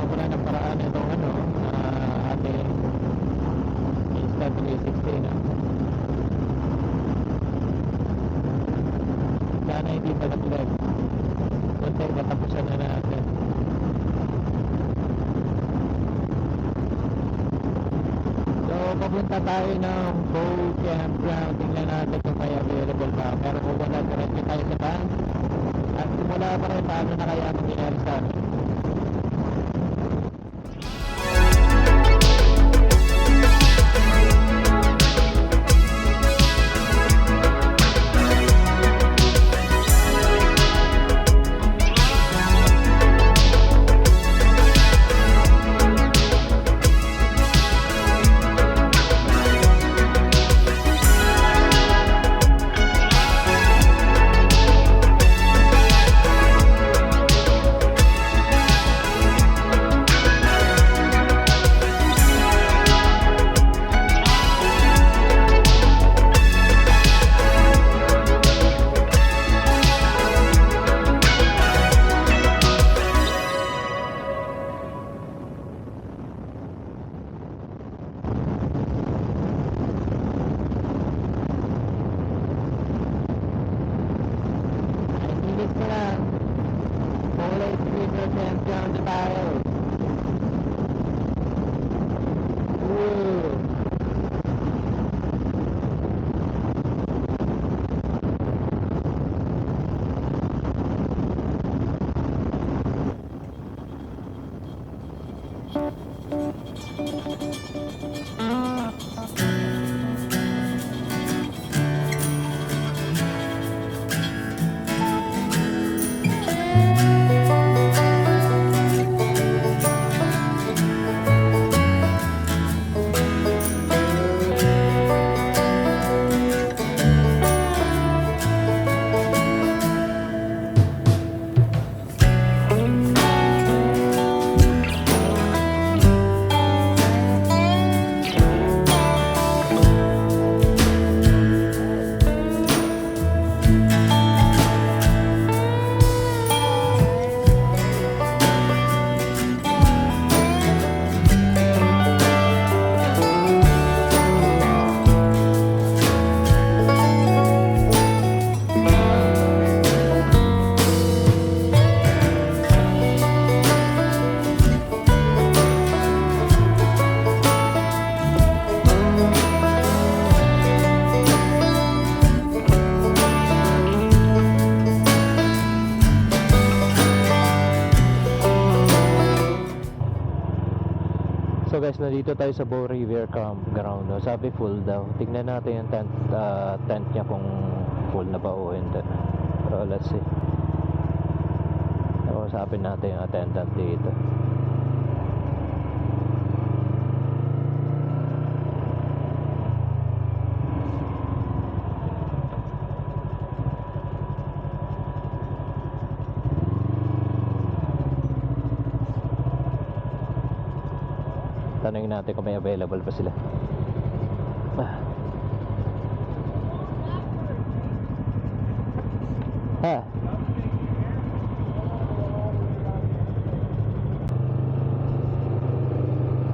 ko na ng paraan itong ano, ating Insta360 na. Sana hindi malaglag. Kunti matapusan na natin. So papunta tayo ng Bow Campground. Tingnan natin kung may available pa. Pero kung wala, diretso tayo sa van. At simula pa rin paano na kaya mangyayari sa amin. Campground na tayo. Woo! So guys, nandito tayo sa Bow River Campground. Sabi full daw. Tingnan natin yung tent niya kung full na ba o hindi. So let's see. Kausapin natin yung attendant dito. Tanungin natin kung may available pa sila.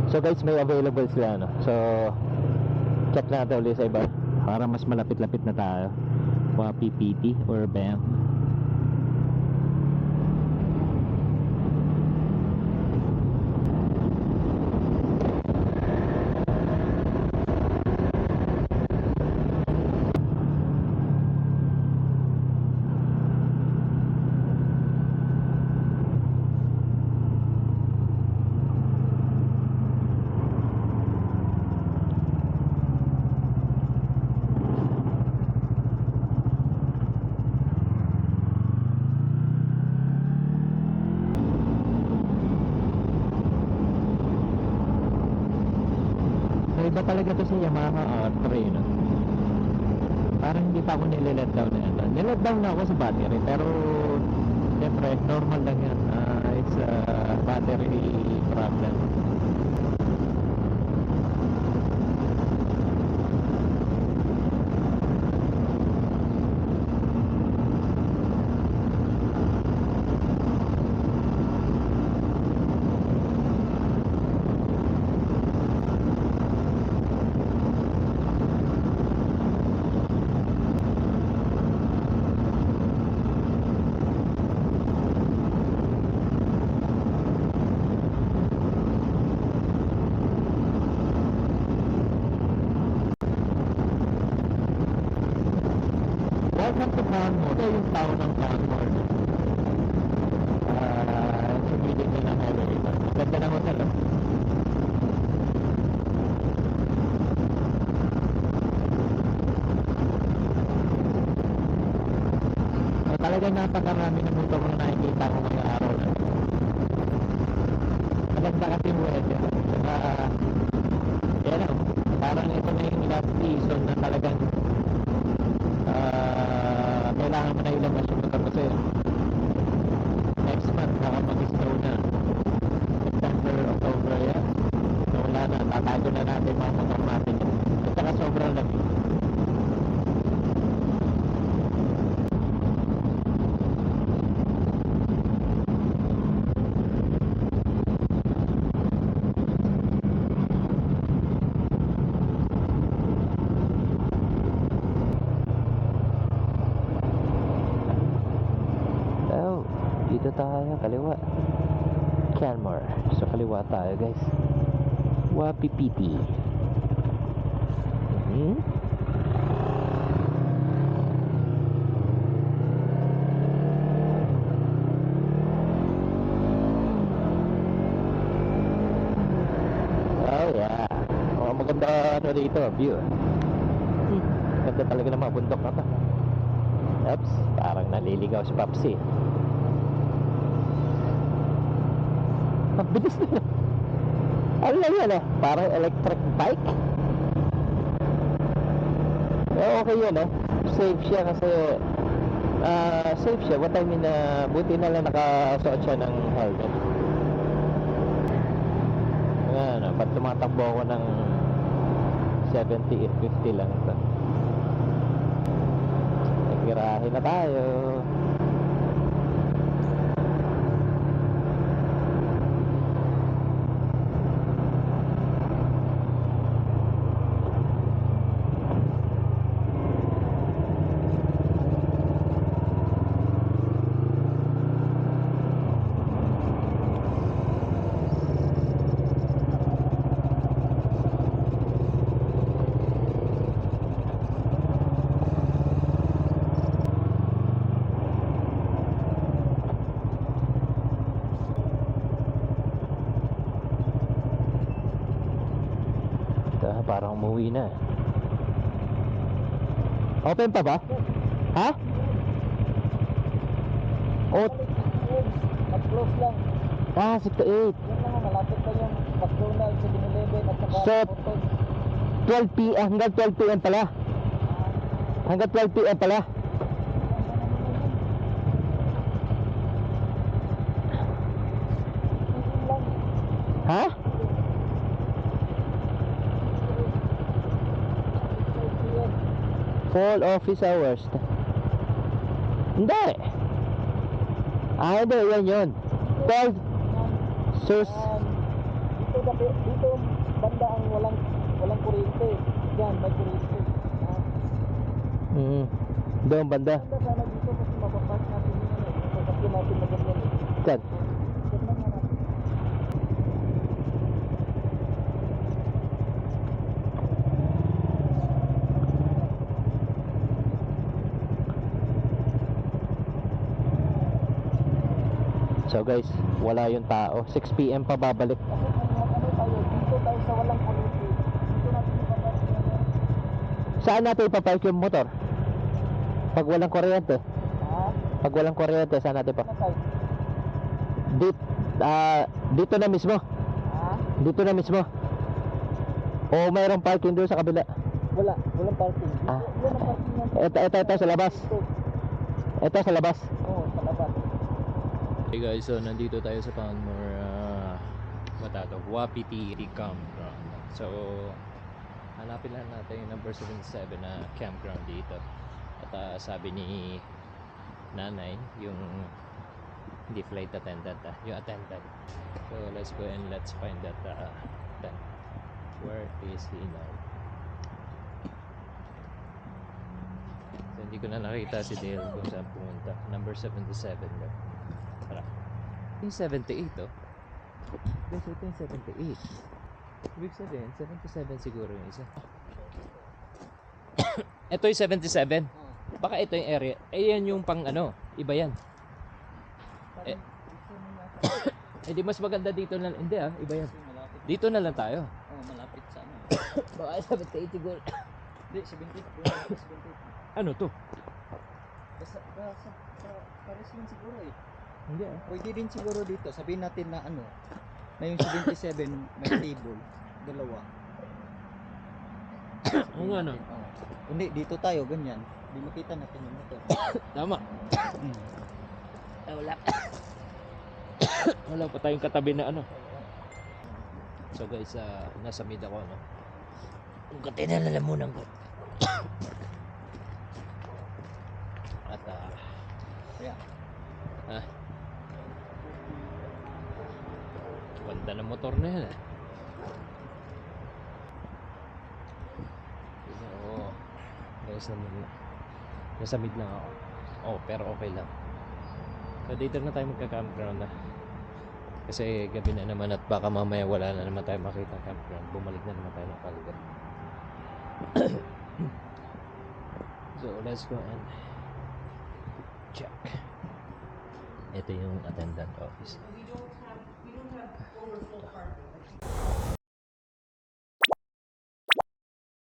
So guys, may available sila, no? So check natin ulit sa iba para mas malapit-lapit na tayo. PPT or BAM. Iba talaga to sa Yamaha R3, no? Parang hindi pa ako nililet down na yan. Nilet down na ako sa battery, pero siyempre normal lang yan. It's a battery problem. Canmore. Ito yung tao ng Canmore. Sa gilid na ng highway ito. Ganda ng hotel, oh. Talagang napakarami ng motor na nakikita ko ngayong araw na. Maganda kasi yung weather. Saka, yan o, parang ito na yung last season na talagang kailangan mo na ilabas yung motor kasi next month baka mag-snow na. September, October yan. So wala na, tatago na natin mga motor natin. At saka sobrang lamig. Dito tayo, kaliwa. Canmore. So kaliwa tayo, guys. Wapiti. Oh yeah. Oh, maganda ano dito, view. Ganda talaga ng mga bundok na to. Oops, parang naliligaw si Papsi. Mabilis na. Ano lang yan, parang electric bike. Okay yun, safe siya kasi safe siya. What I mean, buti na lang nakasuot siya ng helmet. Ano, ba't tumatakbo ako ng 70, 50 lang ito. Nagirahe na tayo. Parang umuwi na. Open pa ba? Ha? Nag-close lang. 6 to 8. Yan lang, malapit pa yung McDonald's, 7-Eleven at saka So, Photos. 12 p.m. hanggang 12 p.m. pala. Hanggang 12 p.m. pala. Ha? Full office hours. Hindi. Hindi, yan yun. 12. Sus. Dito banda ang walang kuryente. Diyan, may kuryente. Doon banda. Banda sana dito kasi mapapark natin yun. Sasakyan natin na ganyan. Saan? So guys, wala yung tao. 6 p.m. pa babalik. Kasi ano tayo, dito tayo sa walang kuryente. Dito natin ipapark natin. Saan natin ipapark yung motor? Pag walang kuryente. Pag walang kuryente, saan natin pa? Ano tayo? Dito na mismo. Dito na mismo. O mayroong parking doon sa kabila? Walang parking. Walang parking Ito sa labas. Ito sa labas. Oo, sa labas. Hey guys, so nandito tayo sa Canmore Wapiti Campground. So hanapin lang natin yung number 77 na campground dito. At sabi ni nanay, yung hindi flight attendant, yung attendant. So let's go and let's find that then. Where is he now? So hindi ko na nakita si Dale kung saan pumunta. Number 77 daw. Tara. Yung 78 oh. Guys, ito yung 78. Ibig sabihin, 77 siguro yung isa. Ito yung 77. Baka ito yung area. Eh, yan yung pang ano. Iba yan. Eh. Eh, di mas maganda dito na. Hindi ah, iba yan. Malapit. Dito na lang tayo. Oh, malapit sa ano. Baka 78 siguro. Hindi, 70. Ano to? Pares lang siguro eh. Hindi ah. Pwede din siguro dito. Sabihin natin na ano, na yung 77 may table, dalawa. Oo nga no. Oh. Hindi, dito tayo, ganyan. Hindi makita natin yung motor. Tama. Wala. Wala pa tayong katabi na ano. So guys, nasa mid ako ano. Yung katinalalamunan ko. At Kaya, ganda ng motor na yan eh. Oo. Guys, nasa mid lang ako. Oh, pero okay lang. So dito na tayo magka-campground na. Kasi gabi na naman at baka mamaya wala na naman tayo makita campground. Bumalik na naman tayo ng Calgary. So let's go and check. Ito yung attendant office. We don't have overflow parking.